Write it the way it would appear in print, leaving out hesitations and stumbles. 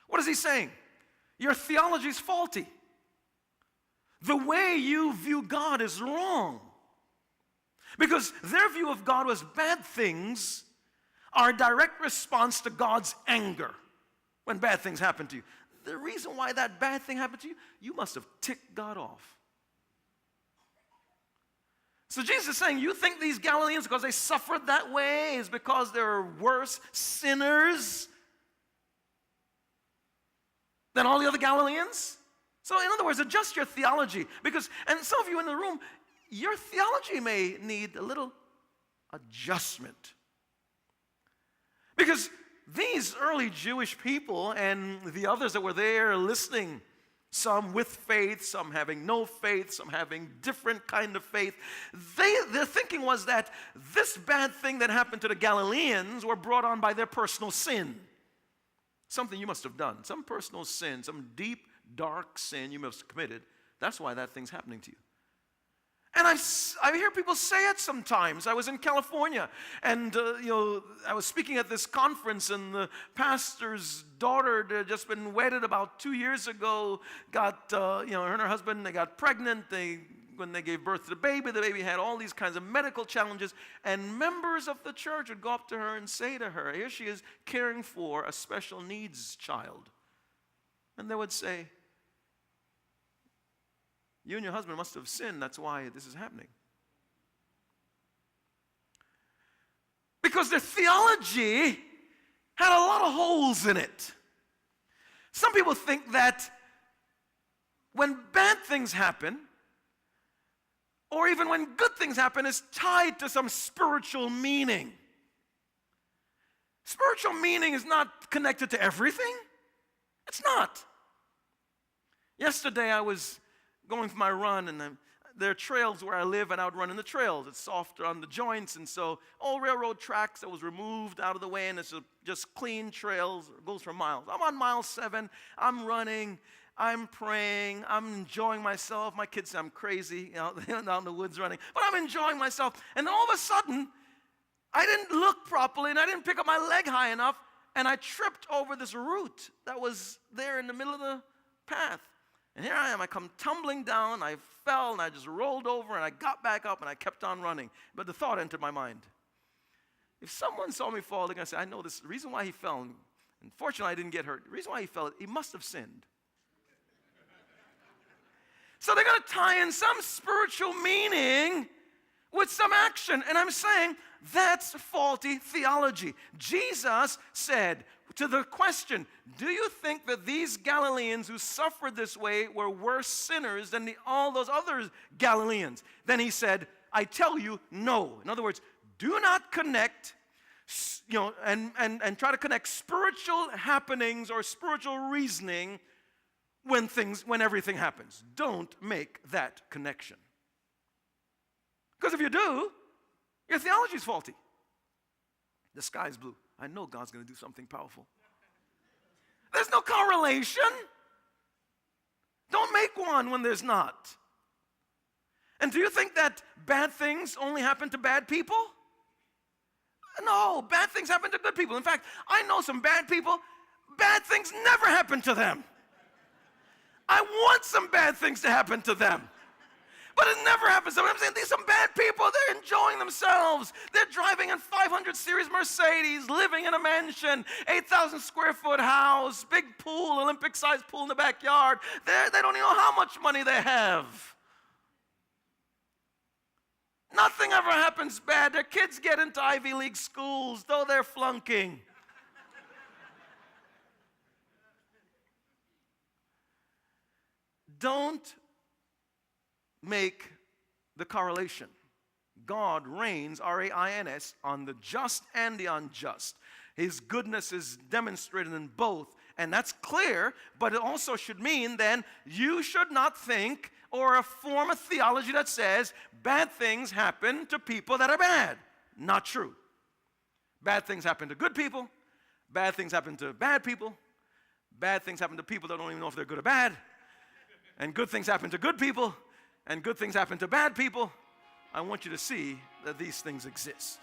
What is he saying? Your theology is faulty. The way you view God is wrong. Because their view of God was bad things are a direct response to God's anger when bad things happen to you. The reason why that bad thing happened to you, you must have ticked God off. So Jesus is saying, you think these Galileans, because they suffered that way, is because they're worse sinners than all the other Galileans? So in other words, adjust your theology. And some of you in the room, your theology may need a little adjustment. Because these early Jewish people and the others that were there listening, some with faith, some having no faith, some having different kind of faith, their thinking was that this bad thing that happened to the Galileans were brought on by their personal sin. Something you must have done, some personal sin, some deep, dark sin you must have committed. That's why that thing's happening to you. And I hear people say it sometimes. I was in California, and I was speaking at this conference, and the pastor's daughter had just been wedded about 2 years ago. Got her and her husband, they got pregnant. When they gave birth to the baby had all these kinds of medical challenges, and members of the church would go up to her and say to her, here she is caring for a special needs child. And they would say, you and your husband must have sinned, that's why this is happening. Because their theology had a lot of holes in it. Some people think that when bad things happen, or even when good things happen, is tied to some spiritual meaning. Spiritual meaning is not connected to everything. It's not. Yesterday I was going for my run, and there are trails where I live, and I would run in the trails. It's softer on the joints, and so old railroad tracks that was removed out of the way, and it's just clean trails. It goes for miles. I'm on mile 7. I'm running. I'm praying, I'm enjoying myself. My kids say I'm crazy, out in the woods running. But I'm enjoying myself. And then all of a sudden, I didn't look properly, and I didn't pick up my leg high enough, and I tripped over this root that was there in the middle of the path. And here I am, I come tumbling down, I fell, and I just rolled over, and I got back up, and I kept on running. But the thought entered my mind. If someone saw me fall, they're going to say, I know this. The reason why he fell, and fortunately I didn't get hurt, the reason why he fell, he must have sinned. So they're going to tie in some spiritual meaning with some action. And I'm saying that's faulty theology. Jesus said to the question, do you think that these Galileans who suffered this way were worse sinners than all those other Galileans? Then he said, I tell you, no. In other words, do not connect, and try to connect spiritual happenings or spiritual reasoning when everything happens. Don't make that connection. Because if you do, your theology is faulty. The sky's blue. I know God's going to do something powerful. There's no correlation. Don't make one when there's not. And do you think that bad things only happen to bad people? No, bad things happen to good people. In fact, I know some bad people, bad things never happen to them. I want some bad things to happen to them. But it never happens to them. I'm saying these are some bad people. They're enjoying themselves. They're driving in 500 Series Mercedes, living in a mansion, 8,000 square foot house, big pool, Olympic-sized pool in the backyard. They don't even know how much money they have. Nothing ever happens bad. Their kids get into Ivy League schools, though they're flunking. Don't make the correlation. God reigns, R-A-I-N-S, on the just and the unjust. His goodness is demonstrated in both. And that's clear, but it also should mean then you should not think or form a theology that says bad things happen to people that are bad. Not true. Bad things happen to good people. Bad things happen to bad people. Bad things happen to people that don't even know if they're good or bad. And good things happen to good people. And good things happen to bad people. I want you to see that these things exist.